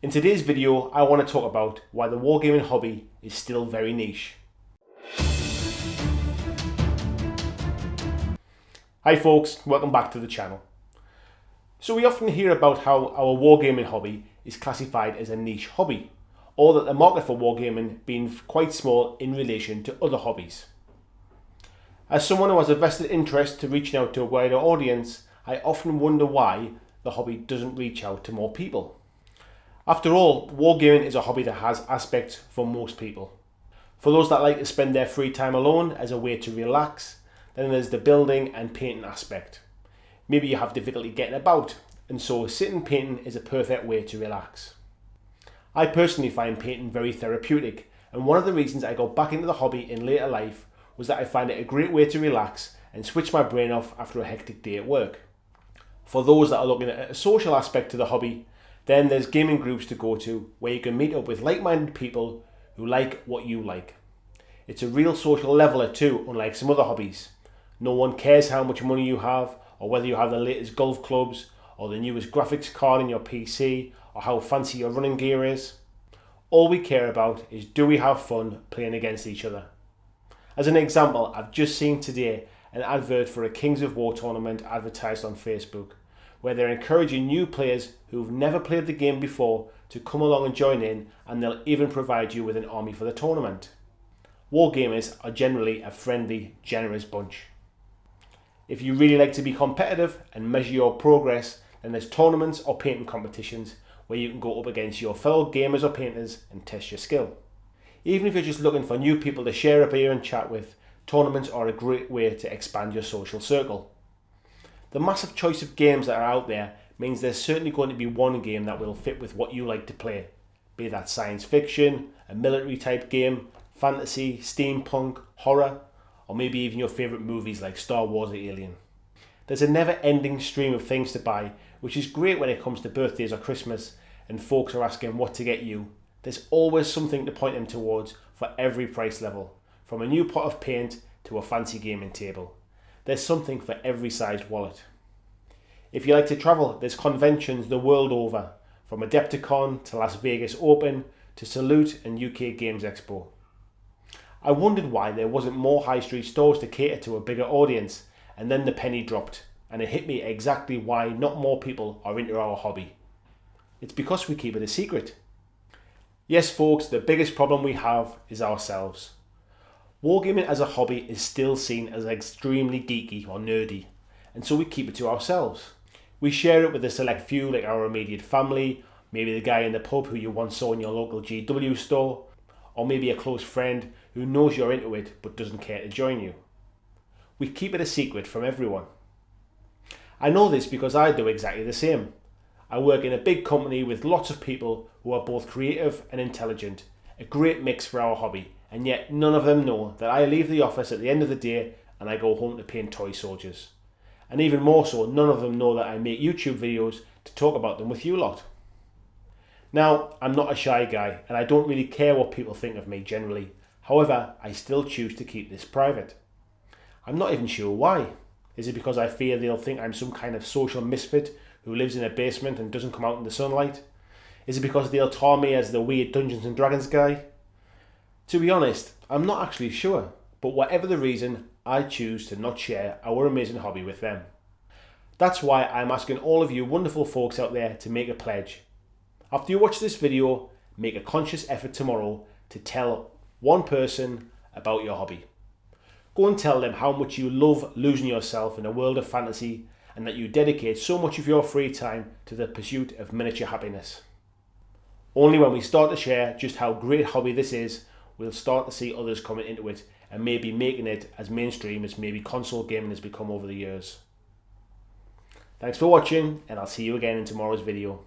In today's video, I want to talk about why the wargaming hobby is still very niche. Hi folks, welcome back to the channel. So we often hear about how our wargaming hobby is classified as a niche hobby, or that the market for wargaming being quite small in relation to other hobbies. As someone who has a vested interest to reaching out to a wider audience, I often wonder why the hobby doesn't reach out to more people. After all, wargaming is a hobby that has aspects for most people. For those that like to spend their free time alone as a way to relax, then there's the building and painting aspect. Maybe you have difficulty getting about, and so sitting painting is a perfect way to relax. I personally find painting very therapeutic, and one of the reasons I got back into the hobby in later life was that I find it a great way to relax and switch my brain off after a hectic day at work. For those that are looking at a social aspect to the hobby, then there's gaming groups to go to where you can meet up with like-minded people who like what you like. It's a real social leveler too, unlike some other hobbies. No one cares how much money you have, or whether you have the latest golf clubs, or the newest graphics card in your PC, or how fancy your running gear is. All we care about is, do we have fun playing against each other? As an example, I've just seen today an advert for a Kings of War tournament advertised on Facebook, where they're encouraging new players who've never played the game before to come along and join in, and they'll even provide you with an army for the tournament. Wargamers are generally a friendly, generous bunch. If you really like to be competitive and measure your progress, then there's tournaments or painting competitions where you can go up against your fellow gamers or painters and test your skill. Even if you're just looking for new people to share a beer and chat with, tournaments are a great way to expand your social circle. The massive choice of games that are out there means there's certainly going to be one game that will fit with what you like to play, be that science fiction, a military type game, fantasy, steampunk, horror, or maybe even your favourite movies like Star Wars or Alien. There's a never-ending stream of things to buy, which is great when it comes to birthdays or Christmas and folks are asking what to get you. There's always something to point them towards for every price level, from a new pot of paint to a fancy gaming table. There's something for every sized wallet. If you like to travel, there's conventions the world over, from Adepticon to Las Vegas Open to Salute and UK Games Expo. I wondered why there wasn't more high street stores to cater to a bigger audience, and then the penny dropped, and it hit me exactly why not more people are into our hobby. It's because we keep it a secret. Yes folks, the biggest problem we have is ourselves. Wargaming as a hobby is still seen as extremely geeky or nerdy, and so we keep it to ourselves. We share it with a select few like our immediate family, maybe the guy in the pub who you once saw in your local GW store, or maybe a close friend who knows you're into it but doesn't care to join you. We keep it a secret from everyone. I know this because I do exactly the same. I work in a big company with lots of people who are both creative and intelligent, a great mix for our hobby, and yet none of them know that I leave the office at the end of the day and I go home to paint toy soldiers. And even more so, none of them know that I make YouTube videos to talk about them with you lot. Now, I'm not a shy guy and I don't really care what people think of me generally. However, I still choose to keep this private. I'm not even sure why. Is it because I fear they'll think I'm some kind of social misfit who lives in a basement and doesn't come out in the sunlight? Is it because they'll tar me as the weird Dungeons and Dragons guy? To be honest, I'm not actually sure, but whatever the reason, I choose to not share our amazing hobby with them. That's why I'm asking all of you wonderful folks out there to make a pledge. After you watch this video, make a conscious effort tomorrow to tell one person about your hobby. Go and tell them how much you love losing yourself in a world of fantasy and that you dedicate so much of your free time to the pursuit of miniature happiness. Only when we start to share just how great a hobby this is, we'll start to see others coming into it and maybe making it as mainstream as maybe console gaming has become over the years. Thanks for watching, and I'll see you again in tomorrow's video.